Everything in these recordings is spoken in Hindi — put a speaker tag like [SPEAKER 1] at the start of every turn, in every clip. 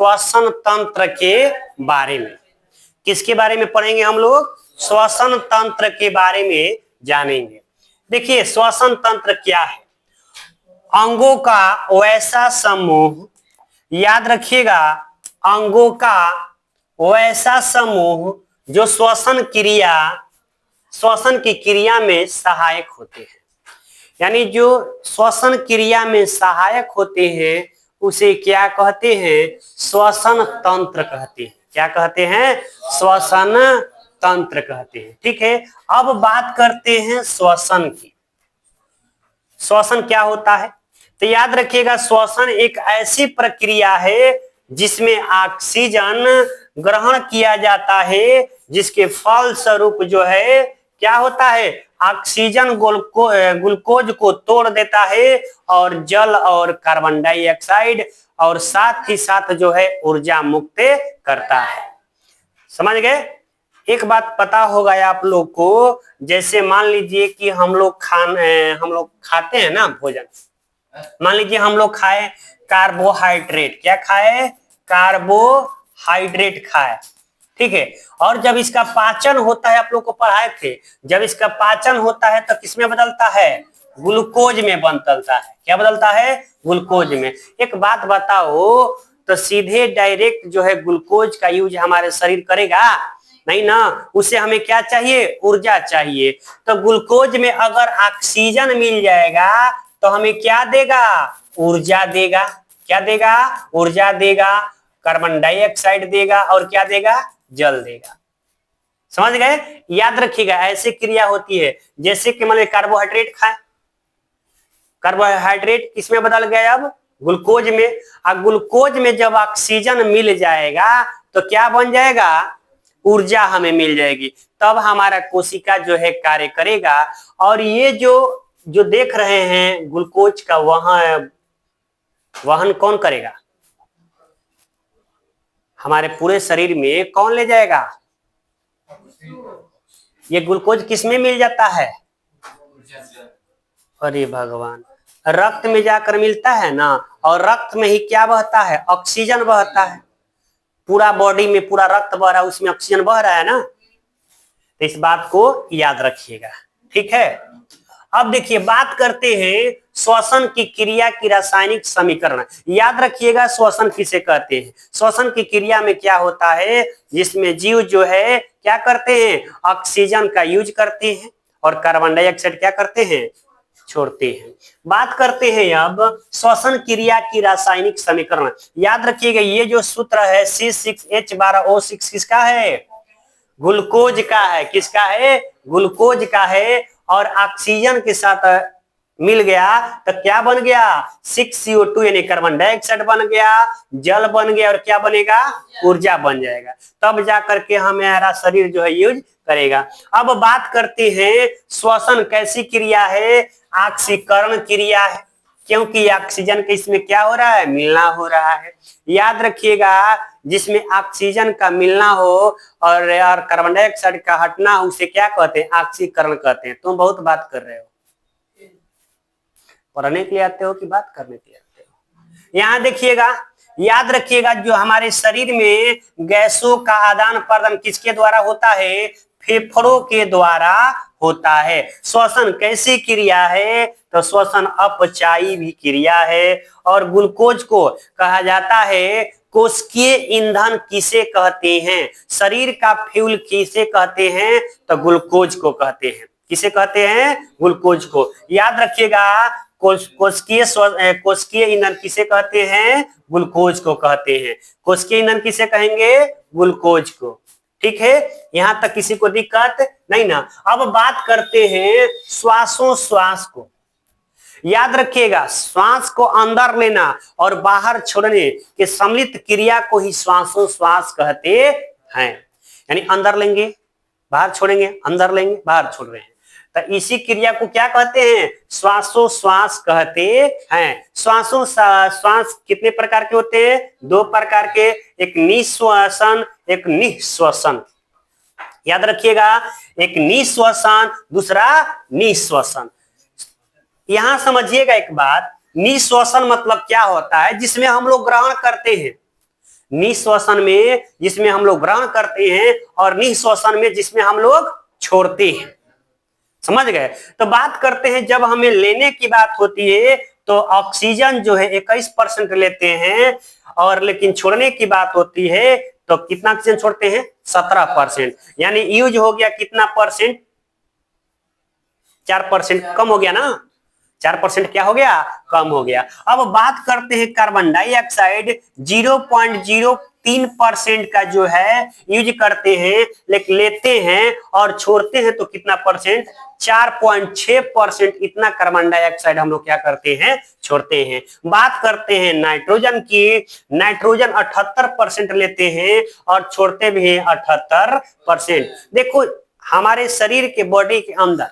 [SPEAKER 1] श्वसन तंत्र के बारे में। किसके बारे में पढ़ेंगे हम लोग? श्वसन तंत्र के बारे में जानेंगे। देखिए श्वसन तंत्र क्या है? अंगों का वैसा समूह, याद रखिएगा, अंगों का वैसा समूह जो श्वसन की क्रिया में सहायक होते हैं। यानी जो श्वसन क्रिया में सहायक होते हैं उसे क्या कहते हैं? श्वसन तंत्र कहते हैं। क्या कहते हैं? श्वसन तंत्र कहते हैं। ठीक है, अब बात करते हैं श्वसन की। श्वसन क्या होता है? तो याद रखिएगा, श्वसन एक ऐसी प्रक्रिया है जिसमें ऑक्सीजन ग्रहण किया जाता है, जिसके फल स्वरूप जो है क्या होता है? ऑक्सीजन ग्लूकोज को तोड़ देता है और जल और कार्बन डाइऑक्साइड और साथ ही साथ जो है ऊर्जा मुक्त करता है। समझ गए? एक बात पता होगा आप लोग को, जैसे मान लीजिए कि हम लोग खाते हैं ना भोजन। मान लीजिए हम लोग खाए कार्बोहाइड्रेट। क्या खाए? कार्बोहाइड्रेट खाए। ठीक है, और जब इसका पाचन होता है, आप लोग को पढ़ाए थे, जब इसका पाचन होता है तो किसमें बदलता है? ग्लूकोज में बदलता है। क्या बदलता है? ग्लूकोज में। एक बात बताओ, तो सीधे डायरेक्ट जो है ग्लूकोज का यूज हमारे शरीर करेगा नहीं ना, उसे हमें क्या चाहिए? ऊर्जा चाहिए। तो ग्लूकोज में अगर ऑक्सीजन मिल जाएगा तो हमें क्या देगा? ऊर्जा देगा। क्या देगा? ऊर्जा देगा। कार्बन डाइऑक्साइड देगा और क्या देगा? जल देगा। समझ गए? याद रखिएगा, ऐसी क्रिया होती है जैसे कि मान लीजिए कार्बोहाइड्रेट खाए, कार्बोहाइड्रेट किसमें बदल गया? अब ग्लूकोज में। अब ग्लूकोज में जब ऑक्सीजन मिल जाएगा तो क्या बन जाएगा? ऊर्जा हमें मिल जाएगी। तब हमारा कोशिका जो है कार्य करेगा। और ये जो देख रहे हैं ग्लूकोज का वहन कौन करेगा? हमारे पूरे शरीर में कौन ले जाएगा? ये ग्लूकोज किसमें मिल जाता है? अरे भगवान, रक्त में जाकर मिलता है ना, और रक्त में ही क्या बहता है? ऑक्सीजन बहता है। पूरा बॉडी में पूरा रक्त बह रहा है, उसमें ऑक्सीजन बह रहा है ना। तो इस बात को याद रखिएगा। ठीक है, अब देखिए बात करते हैं श्वसन की क्रिया की रासायनिक समीकरण। याद रखिएगा श्वसन किसे कहते हैं? श्वसन की क्रिया में क्या होता है? जिसमें जीव जो है क्या करते हैं? ऑक्सीजन का यूज करते हैं और कार्बन डाइऑक्साइड क्या करते हैं? छोड़ते हैं। बात करते हैं अब श्वसन क्रिया की रासायनिक समीकरण। याद रखिएगा, ये जो सूत्र है C6H12O6 किसका है? ग्लूकोज का है। किसका है? ग्लूकोज का है। और ऑक्सीजन के साथ मिल गया तो क्या बन गया? 6CO2 यानी कार्बन डाइऑक्साइड बन गया, जल बन गया और क्या बनेगा? ऊर्जा बन जाएगा। तब जाकर के हमारा शरीर जो है यूज करेगा। अब बात करते हैं श्वसन कैसी क्रिया है? ऑक्सीकरण क्रिया है, क्योंकि ऑक्सीजन के इसमें क्या हो रहा है? मिलना हो रहा है। याद रखिएगा, जिसमें ऑक्सीजन का मिलना हो और कार्बन डाइऑक्साइड का हटना, उसे क्या कहते हैं? ऑक्सीकरण कहते हैं। तुम बहुत बात कर रहे हो, पढ़ने के लिए आते हो कि बात करने के लिए आते हो? यहाँ देखिएगा, याद रखिएगा, जो हमारे शरीर में गैसों का आदान प्रदान किसके द्वारा होता है? फेफड़ों के द्वारा होता है। श्वसन कैसी क्रिया है? तो श्वसन अपचायी भी क्रिया है। और ग्लूकोज को कहा जाता है कोशिकीय ईंधन किसे कहते हैं? शरीर का फ्यूल किसे कहते हैं? तो ग्लूकोज को कहते हैं। किसे कहते हैं? ग्लूकोज को। याद रखिएगा, कोशिकीय ईंधन किसे कहते हैं? ग्लूकोज को कहते हैं। कोशिकीय ईंधन किसे कहेंगे? ग्लूकोज को। ठीक है, यहां तक किसी को दिक्कत नहीं ना। अब बात करते हैं श्वासोश्वास को। याद रखिएगा, श्वास को अंदर लेना और बाहर छोड़ने के सम्मिलित क्रिया को ही श्वासोश्वास कहते हैं। यानी अंदर लेंगे बाहर छोड़ेंगे, अंदर लेंगे बाहर छोड़ रहे हैं, तो इसी क्रिया को क्या कहते हैं? श्वासोश्वास कहते हैं। श्वास कितने प्रकार के होते हैं? दो प्रकार के, एक निश्वसन एक निःश्वसन। याद रखिएगा, एक निःश्वसन दूसरा निःश्वसन। यहां समझिएगा एक बात, निःश्वसन मतलब क्या होता है? जिसमें हम लोग ग्रहण करते हैं। निश्वसन में जिसमें हम लोग ग्रहण करते हैं और निश्वसन में जिसमें हम लोग छोड़ते हैं। समझ गए? तो बात करते हैं जब हमें लेने की बात होती है तो ऑक्सीजन जो है 21% लेते हैं, और लेकिन छोड़ने की बात होती है तो कितना ऑक्सीजन छोड़ते हैं? 17%। यानी यूज हो गया कितना परसेंट? 4% कम हो गया ना। 4% क्या हो गया? कम हो गया। अब बात करते हैं कार्बन डाइऑक्साइड 0.03% का जो है यूज करते हैं, लेकिन लेते हैं और छोड़ते हैं तो कितना परसेंट? 4.6% इतना कार्बन डाइऑक्साइड हम लोग क्या करते हैं? छोड़ते हैं। बात करते हैं नाइट्रोजन की, नाइट्रोजन 78% लेते हैं और छोड़ते भी हैं 78%। देखो हमारे शरीर के बॉडी के अंदर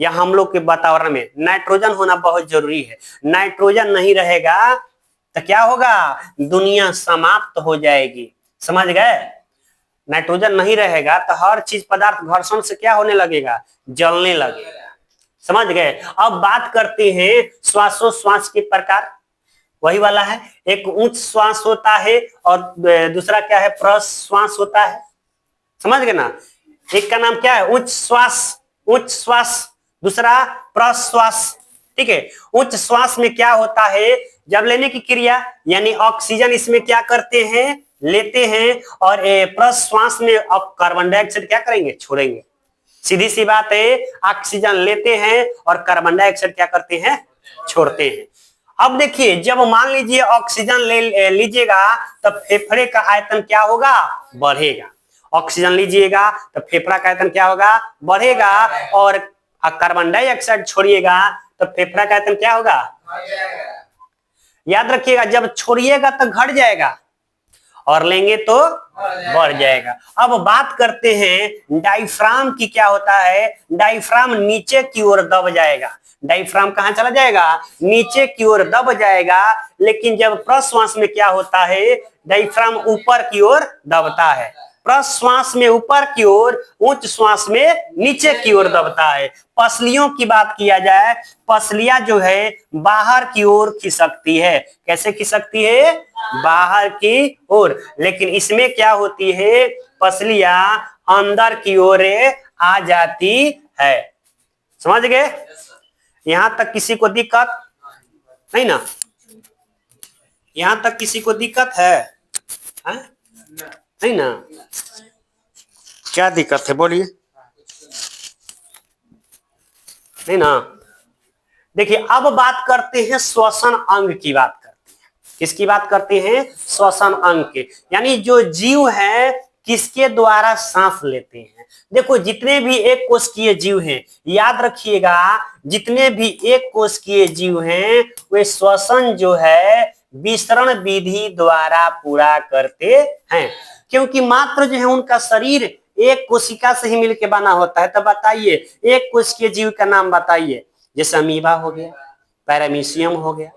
[SPEAKER 1] या हम लोग के वातावरण में नाइट्रोजन होना बहुत जरूरी है। नाइट्रोजन नहीं रहेगा तो क्या होगा? दुनिया समाप्त हो जाएगी। समझ गए? नाइट्रोजन नहीं रहेगा तो हर चीज पदार्थ घर्षण से क्या होने लगेगा? जलने लगेगा। समझ गए? अब बात करते हैं श्वासोश्वास के प्रकार। वही वाला है, एक उच्च श्वास होता है और दूसरा क्या है? प्रश्वास होता है। समझ गए ना? एक का नाम क्या है? उच्च श्वास, उच्च श्वास, दूसरा प्रश्वास। ठीक है? उच्च श्वास में क्या होता है? जब लेने की क्रिया यानी ऑक्सीजन इसमें क्या करते हैं? लेते हैं, और प्रश्वास में अब कार्बन डाइऑक्साइड क्या करेंगे? छोड़ेंगे। सीधी सी बात है, ऑक्सीजन लेते हैं और कार्बन डाइऑक्साइड क्या करते हैं? छोड़ते हैं। अब देखिए जब मान लीजिए ऑक्सीजन ले लीजिएगा तब फेफड़े का आयतन क्या होगा? बढ़ेगा। ऑक्सीजन लीजिएगा तो फेफड़ा का आयतन क्या होगा? बढ़ेगा। और कार्बन डाइऑक्साइड छोड़िएगा तो फेफड़ा का आयतन क्या होगा? याद रखिएगा, जब छोड़िएगा तो घट जाएगा और लेंगे तो बढ़ जाएगा। अब बात करते हैं डायफ्राम की। क्या होता है? डायफ्राम नीचे की ओर दब जाएगा। डायफ्राम कहां चला जाएगा? नीचे की ओर दब जाएगा। लेकिन जब प्रश्वास में क्या होता है? डायफ्राम ऊपर की ओर दबता है। प्रश्वास में ऊपर की ओर, उच्च श्वास में नीचे की ओर दबता है। पसलियों की बात किया जाए, पसलियां जो है बाहर की ओर खिसकती है। कैसे खिसकती है? बाहर की ओर। लेकिन इसमें क्या होती है? पसलियां अंदर की ओर आ जाती है। समझ गए? यहां तक किसी को दिक्कत नहीं ना? यहां तक किसी को दिक्कत है? नहीं ना? क्या दिक्कत है बोलिए? नहीं ना? देखिए अब बात करते हैं श्वसन अंग की बात करते हैं। किसकी बात करते हैं? श्वसन अंग के। यानी जो जीव है किसके द्वारा सांस लेते हैं। देखो जितने भी एक कोशिकीय जीव हैं, याद रखिएगा, जितने भी एक कोशिकीय जीव हैं वे श्वसन जो है विसरण विधि द्वारा पूरा करते हैं। क्योंकि मात्र जो है उनका शरीर एक कोशिका से ही मिलकर बना होता है। तो बताइए एक कोशिकीय जीव का नाम बताइए। जैसे अमीबा हो गया, पैरामीशियम हो गया,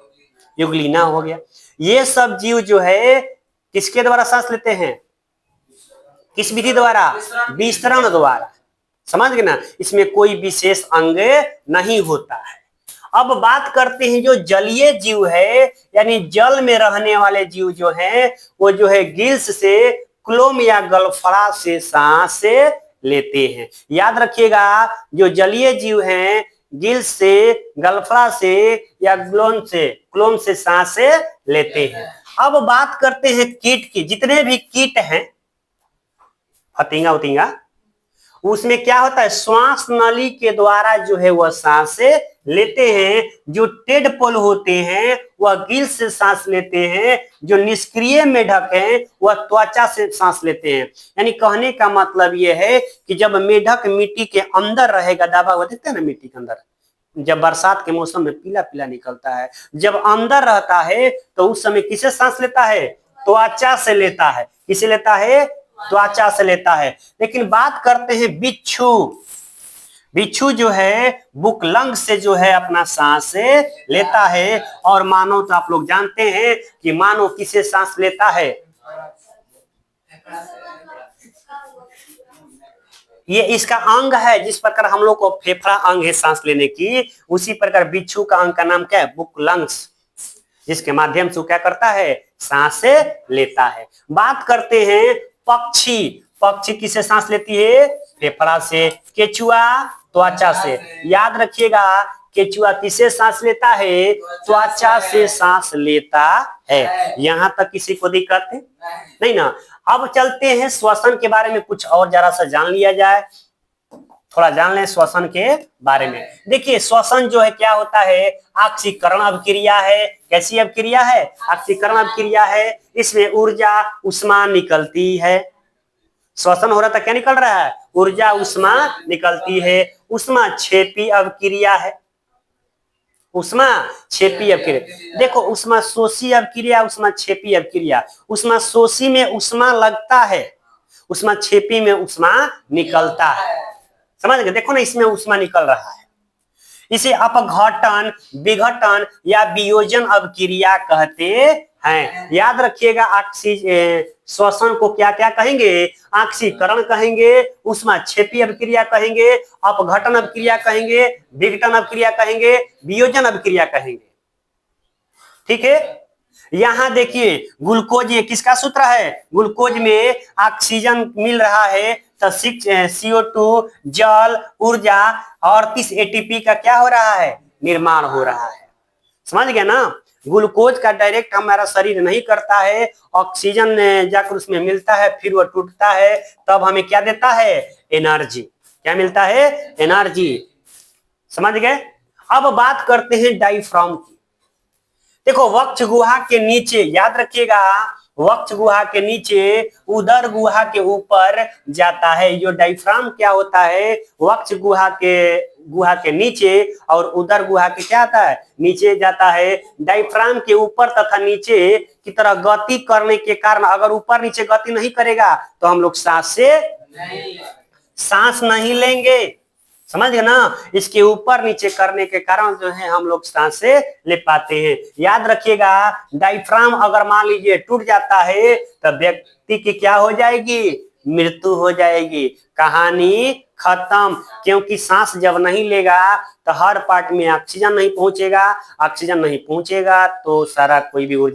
[SPEAKER 1] युगलिना हो गया। ये सब जीव जो है किसके द्वारा सांस लेते हैं? किस विधि द्वारा? विसरण द्वारा। समझ गए ना? इसमें कोई विशेष अंग नहीं होता है। अब बात करते हैं जो जलीय जीव है, यानी जल में रहने वाले जीव जो है वो जो है गिल्स से, क्लोम या गलफड़ा से सांस लेते हैं। याद रखिएगा जो जलीय जीव हैं गिल्स से, गलफड़ा से या क्लोम से सांस लेते हैं। अब बात करते हैं कीट की। जितने भी कीट हैं, फतिंगा उतिंगा, उसमें क्या होता है? श्वास नली के द्वारा जो है वह सांस लेते हैं। जो टेडपोल होते हैं वह गिल्स से सांस लेते हैं। जो निष्क्रिय मेढक हैं वह त्वचा से सांस लेते हैं। यानी कहने का मतलब यह है कि जब मेढक मिट्टी के अंदर रहेगा, दबा हुआ देखते हैं ना मिट्टी के अंदर, जब बरसात के मौसम में पीला पीला निकलता है, जब अंदर रहता है तो उस समय किसे सांस लेता है? त्वचा से लेता है। किसे लेता है? त्वचा से लेता है। लेकिन बात करते हैं बिच्छू। बिच्छू जो है बुकलंग से जो है अपना सांस लेता है। और मानव तो आप लोग जानते हैं कि मानव किसे सांस लेता है? ये इसका अंग है। जिस प्रकार हम लोग को फेफड़ा अंग है सांस लेने की, उसी प्रकार बिच्छू का अंग का नाम क्या है? बुकलंग्स। जिसके माध्यम से वो क्या करता है, सांस लेता है। बात करते हैं पक्षी। पक्षी किससे सांस लेती है, फेफड़ा से। केचुआ त्वचा से। याद रखिएगा केचुआ किससे सांस लेता है, त्वचा से सांस लेता है। यहां तक किसी को दिक्कत है नहीं ना। अब चलते हैं श्वसन के बारे में, कुछ और जरा सा जान लिया जाए, थोड़ा जान लें श्वसन के बारे में। देखिए श्वसन जो है क्या होता है, ऑक्सीकरण अभिक्रिया है। कैसी अभिक्रिया है, ऑक्सीकरण अभिक्रिया है। इसमें ऊर्जा उष्मा निकलती है। श्वसन हो रहा था, क्या निकल रहा है, ऊर्जा उष्मा निकलती है। उष्मा क्षेपी अभिक्रिया है। उष्मा क्षेपी अभिक्रिया। देखो उष्मा शोषी अभिक्रिया, उष्मा क्षेपी अभिक्रिया। उष्मा शोषी में उष्मा लगता है, उष्मा क्षेपी में उष्मा निकलता है। समझ गए, देखो ना इसमें उष्मा निकल रहा है। इसे अपघटन, विघटन या वियोजन अभिक्रिया कहते हैं। याद रखिएगा श्वसन को क्या क्या कहेंगे, ऑक्सीकरण कहेंगे, उष्मा क्षेपी अभिक्रिया कहेंगे, अपघटन अभिक्रिया कहेंगे, विघटन अभिक्रिया कहेंगे, वियोजन अभिक्रिया कहेंगे। ठीक है। यहां देखिए ग्लूकोज, ये किसका सूत्र है, ग्लूकोज में ऑक्सीजन मिल रहा है तो 6 CO2 जल, ऊर्जा और 30 ATP का क्या हो रहा है, निर्माण हो रहा है। समझ गया ना। ग्लूकोज का डायरेक्ट हमारा शरीर नहीं करता है, ऑक्सीजन जाकर उसमें मिलता है, फिर वो टूटता है, तब हमें क्या देता है, एनर्जी। क्या मिलता है, एनर्जी। समझ गए। अब बात करते हैं डायफ्राम की। देखो वक्ष गुहा के नीचे, याद रखिएगा वक्ष गुहा के नीचे उदर गुहा के ऊपर जाता है। जो डायफ्राम क्या होता है, वक्ष गुहा के नीचे और उदर गुहा के क्या आता है, नीचे जाता है। डायफ्राम के ऊपर तथा नीचे की तरह गति करने के कारण, अगर ऊपर नीचे गति नहीं करेगा तो हम लोग सांस नहीं लेंगे। समझ गए ना। इसके ऊपर नीचे करने के कारण जो है हम लोग सांस ले पाते हैं। याद रखिएगा डायफ्राम अगर मान लीजिए टूट जाता है तो व्यक्ति की क्या हो जाएगी, मृत्यु हो जाएगी। कहानी खत्म। क्योंकि सांस जब नहीं लेगा तो हर पार्ट में ऑक्सीजन नहीं पहुंचेगा, ऑक्सीजन नहीं पहुंचेगा तो सारा कोई भी